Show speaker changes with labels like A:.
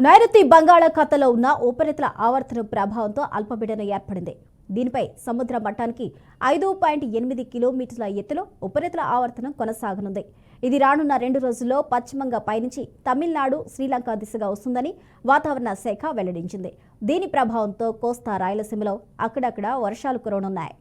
A: నైరుతి బంగాళాఖాతంలో ఉన్న ఉపరితల ఆవర్తనం ప్రభావంతో అల్పపీడనం ఏర్పడింది. దీనిపై సముద్ర మట్టానికి 5.8 కిలోమీటర్ల ఎత్తులో ఉపరితల ఆవర్తనం కొనసాగనుంది. ఇది రానున్న 2 రోజుల్లో పశ్చిమంగా పయనించి తమిళనాడు, శ్రీలంక దిశగా వస్తుందని వాతావరణ శాఖ వెల్లడించింది. దీని ప్రభావంతో కోస్తా రాయలసీమలో అక్కడక్కడ వర్షాలు కురవనున్నాయి.